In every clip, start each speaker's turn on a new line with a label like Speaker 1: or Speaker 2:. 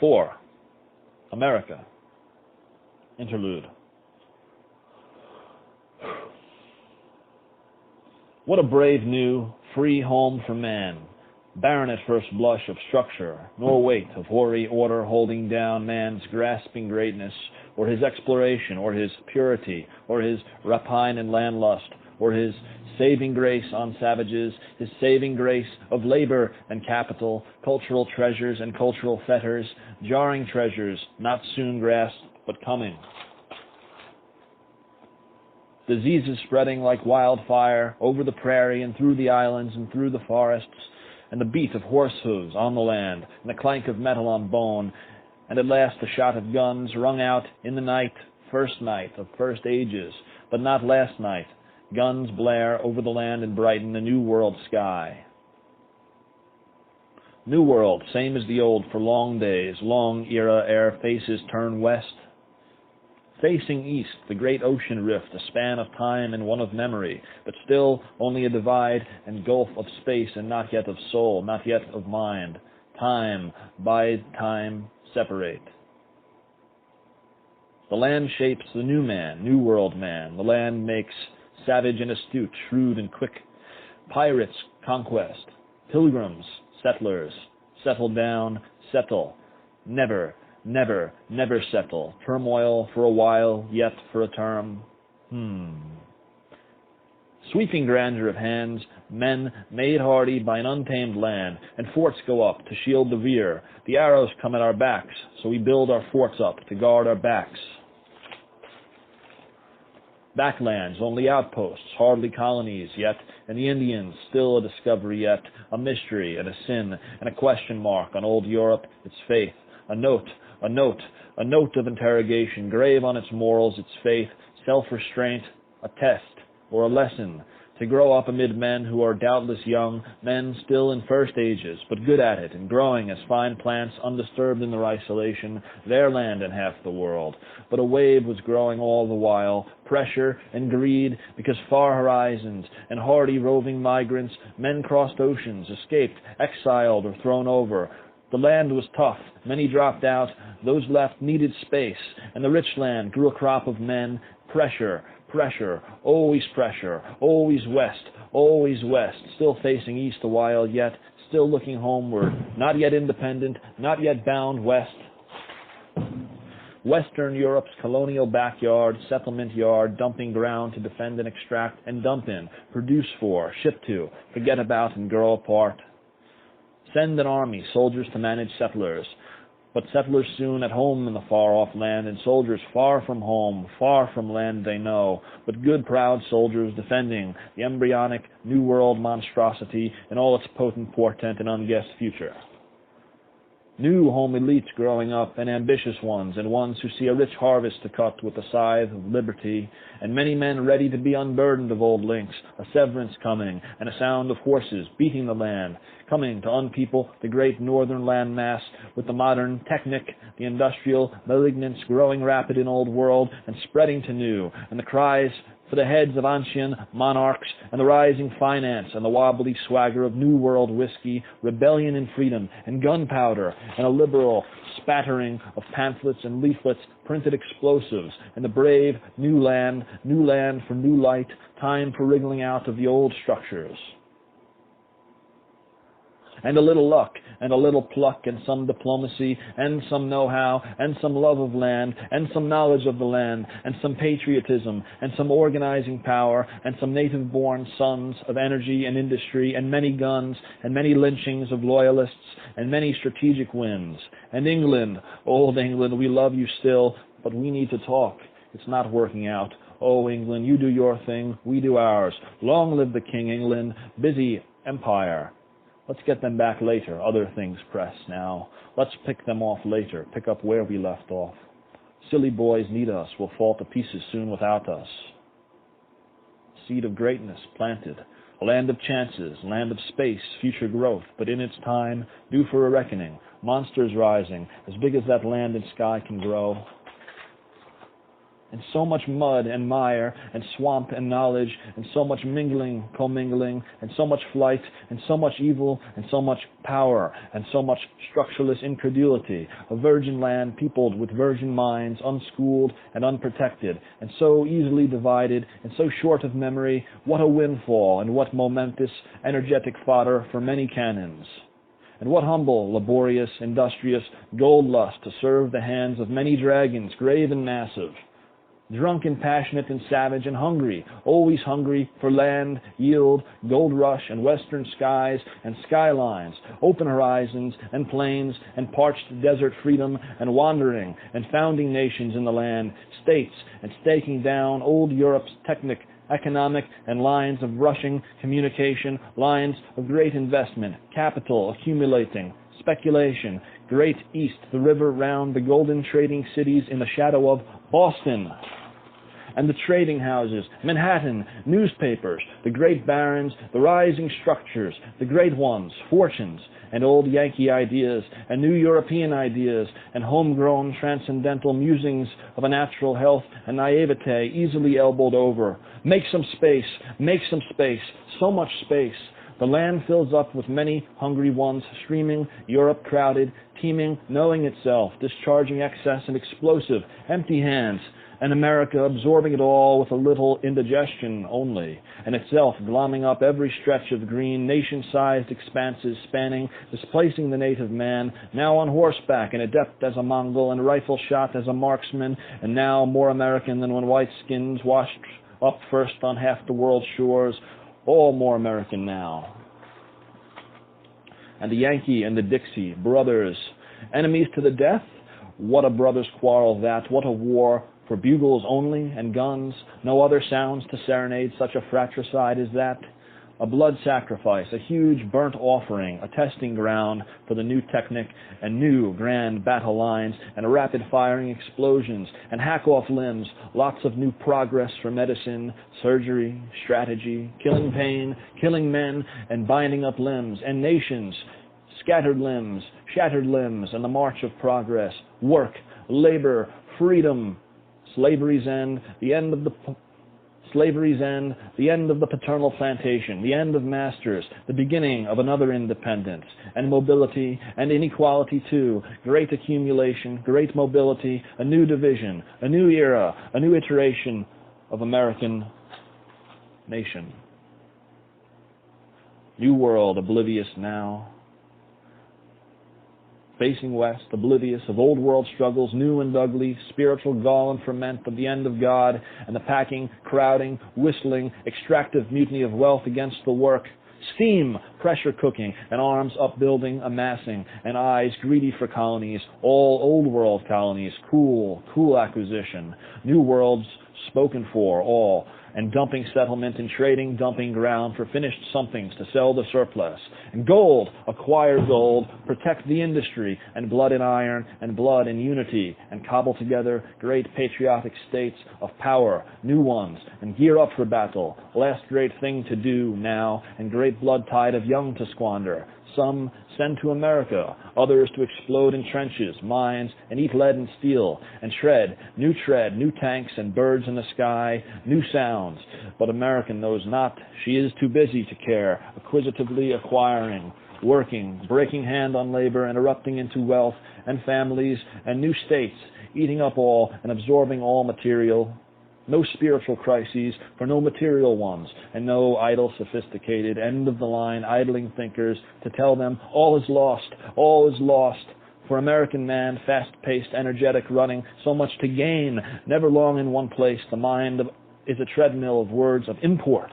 Speaker 1: 4. America. Interlude. What a brave new, free home for man, barren at first blush of structure, nor weight of hoary order holding down man's grasping greatness, or his exploration, or his purity, or his rapine and landlust, or his saving grace on savages, his saving grace of labor and capital, cultural treasures and cultural fetters, jarring treasures not soon grasped, but coming. Diseases spreading like wildfire over the prairie and through the islands and through the forests, and the beat of horse hooves on the land, and the clank of metal on bone, and at last the shot of guns rung out in the night of first ages, but not last night. Guns blare over the land and brighten the new world sky. New world, same as the old for long days, long era ere faces turn west. Facing east, the great ocean rift, a span of time and one of memory, but still only a divide and gulf of space and not yet of soul, not yet of mind. Time, by time, separate. The land shapes the new man, new world man. The land makes savage and astute, shrewd and quick. Pirates, conquest. Pilgrims, settlers. Settle down, settle. Never, never, never settle. Turmoil for a while, yet for a term. Sweeping grandeur of hands, men made hardy by an untamed land, and forts go up to shield the rear. The arrows come at our backs, so we build our forts up to guard our backs. Backlands, only outposts, hardly colonies yet, and the Indians, still a discovery yet, a mystery and a sin, and a question mark on old Europe, its faith, a note of interrogation, grave on its morals, its faith, self-restraint, a test, or a lesson, to grow up amid men who are doubtless young, men still in first ages, but good at it, and growing as fine plants undisturbed in their isolation, their land and half the world. But a wave was growing all the while, pressure and greed, because far horizons and hardy roving migrants, men crossed oceans, escaped, exiled, or thrown over. The land was tough, many dropped out, those left needed space, and the rich land grew a crop of men. Pressure, always west, still facing east a while yet, still looking homeward, not yet independent, not yet bound west. Western Europe's colonial backyard, settlement yard, dumping ground to defend and extract and dump in, produce for, ship to, forget about and grow apart. Send an army, soldiers to manage settlers, but settlers soon at home in the far-off land, and soldiers far from home, far from land they know, but good, proud soldiers defending the embryonic New World monstrosity in all its potent portent and unguessed future. New home elites growing up, and ambitious ones, and ones who see a rich harvest to cut with the scythe of liberty, and many men ready to be unburdened of old links, a severance coming, and a sound of horses beating the land, coming to unpeople the great northern land mass with the modern technic, the industrial malignance growing rapid in old world, and spreading to new, and the cries for the heads of ancient monarchs, and the rising finance, and the wobbly swagger of New World whiskey, rebellion and freedom, and gunpowder, and a liberal spattering of pamphlets and leaflets, printed explosives, and the brave new land for new light, time for wriggling out of the old structures. And a little luck, and a little pluck, and some diplomacy, and some know-how, and some love of land, and some knowledge of the land, and some patriotism, and some organizing power, and some native-born sons of energy and industry, and many guns, and many lynchings of loyalists, and many strategic wins. And England, old England, we love you still, but we need to talk. It's not working out. Oh, England, you do your thing, we do ours. Long live the King, England, busy empire. Let's get them back later. Other things press now. Let's pick them off later. Pick up where we left off. Silly boys need us. Will fall to pieces soon without us. Seed of greatness planted. A land of chances. Land of space. Future growth. But in its time, due for a reckoning. Monsters rising. As big as that land and sky can grow. and so much mud and mire, and swamp and knowledge, and so much mingling, commingling, and so much flight, and so much evil, and so much power, and so much structureless incredulity, a virgin land peopled with virgin minds, unschooled and unprotected, and so easily divided, and so short of memory, what a windfall, and what momentous, energetic fodder for many cannons. And what humble, laborious, industrious gold lust to serve the hands of many dragons, grave and massive. Drunk and passionate and savage and hungry, always hungry for land, yield, gold rush, and western skies and skylines, open horizons and plains and parched desert freedom and wandering and founding nations in the land, states and staking down old Europe's economic and lines of rushing communication, lines of great investment, capital accumulating, speculation, great east, the river round the golden trading cities in the shadow of Boston, and the trading houses, Manhattan, newspapers, the great barons, the rising structures, the great ones, fortunes, and old Yankee ideas, and new European ideas, and homegrown transcendental musings of a natural health and naivete easily elbowed over. Make some space, so much space. The land fills up with many hungry ones, streaming, Europe crowded, teeming, knowing itself, discharging excess and explosive, empty hands, and America absorbing it all with a little indigestion only, and itself glomming up every stretch of green, nation-sized expanses spanning, displacing the native man, now on horseback and adept as a Mongol and rifle shot as a marksman, and now more American than when white skins washed up first on half the world's shores, all more American now. And the Yankee and the Dixie, brothers, enemies to the death? What a brother's quarrel that, what a war for bugles only and guns, no other sounds to serenade such a fratricide as that. A blood sacrifice, a huge burnt offering, a testing ground for the new technic and new grand battle lines and rapid-firing explosions and hack-off limbs, lots of new progress for medicine, surgery, strategy, killing pain, killing men, and binding up limbs and nations, scattered limbs, shattered limbs, and the march of progress, work, labor, freedom, slavery's end, the end of the paternal plantation, the end of masters, the beginning of another independence, and mobility, and inequality too, great accumulation, great mobility, a new division, a new era, a new iteration of American nation. New world, oblivious now. Facing west, oblivious of old world struggles, new and ugly, spiritual gall and ferment of the end of God, and the packing, crowding, whistling, extractive mutiny of wealth against the work, steam, pressure cooking, and arms upbuilding, amassing, and eyes greedy for colonies, all old world colonies, cool acquisition, new worlds spoken for, all, and dumping settlement and trading, dumping ground for finished somethings to sell the surplus. And gold, acquire gold, protect the industry, and blood and iron, and blood and unity, and cobble together great patriotic states of power, new ones, and gear up for battle. Last great thing to do now, and great blood tide of young to squander. Some send to America, others to explode in trenches, mines, and eat lead and steel, and tread, new tanks and birds in the sky, new sounds. But America knows not. She is too busy to care, acquisitively acquiring, working, breaking hand on labor, and erupting into wealth and families and new states, eating up all and absorbing all material. No spiritual crises for no material ones, and no idle, sophisticated, end-of-the-line, idling thinkers to tell them all is lost, all is lost. For American man, fast-paced, energetic, running, so much to gain, never long in one place, the mind is a treadmill of words of import.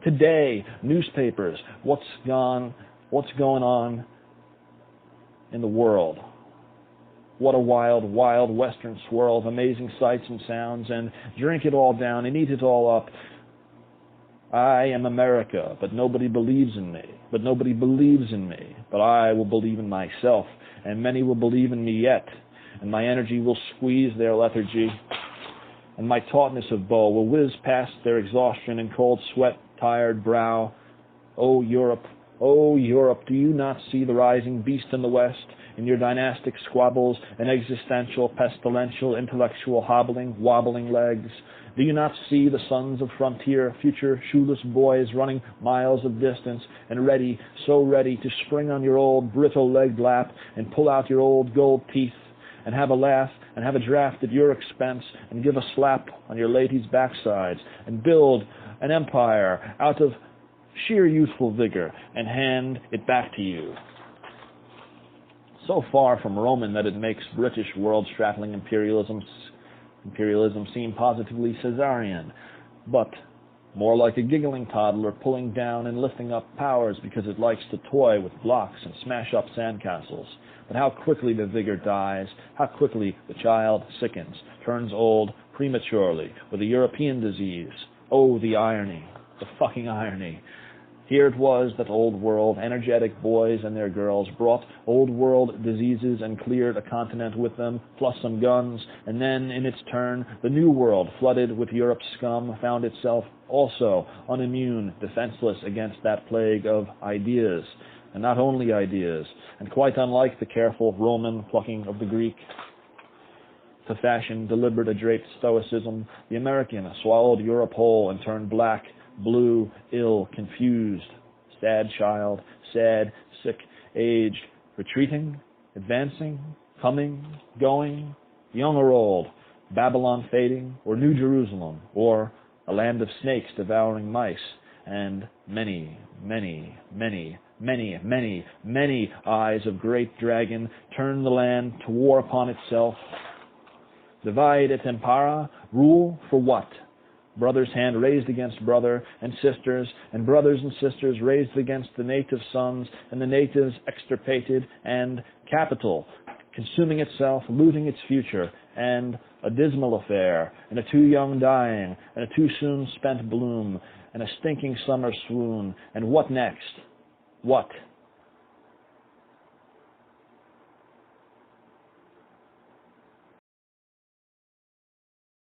Speaker 1: Today, newspapers, what's going on in the world? What a wild, wild western swirl of amazing sights and sounds, and drink it all down and eat it all up. I am America, but nobody believes in me. But I will believe in myself, and many will believe in me yet, and my energy will squeeze their lethargy, and my tautness of bow will whiz past their exhaustion and cold sweat, tired brow. Oh, Europe, O Europe, do you not see the rising beast in the west, in your dynastic squabbles and existential, pestilential, intellectual hobbling, wobbling legs? Do you not see the sons of frontier, future shoeless boys running miles of distance and ready, so ready to spring on your old brittle-legged lap and pull out your old gold teeth and have a laugh and have a draft at your expense and give a slap on your ladies' backsides and build an empire out of sheer youthful vigor and hand it back to you? So far from Roman that it makes British world-straddling imperialism seem positively Caesarian, but more like a giggling toddler pulling down and lifting up powers because it likes to toy with blocks and smash up sandcastles. But how quickly the vigor dies, how quickly the child sickens, turns old prematurely with a European disease. Oh, the irony, the fucking irony. Here it was that old world, energetic boys and their girls brought old world diseases and cleared a continent with them, plus some guns, and then, in its turn, the new world, flooded with Europe's scum, found itself also unimmune, defenseless against that plague of ideas. And not only ideas, and quite unlike the careful Roman plucking of the Greek to fashion deliberate, draped stoicism, the American swallowed Europe whole and turned black, blue, ill, confused, sad child, sad, sick, aged, retreating, advancing, coming, going, young or old, Babylon fading, or New Jerusalem, or a land of snakes devouring mice, and many, many, many, many, many, many eyes of great dragon turn the land to war upon itself. Divide et impera, rule for what? Brother's hand raised against brother and brothers and sisters raised against the native sons, and the natives extirpated, and capital consuming itself, looting its future, and a dismal affair, and a too young dying, and a too soon spent bloom, and a stinking summer swoon, and what next? What?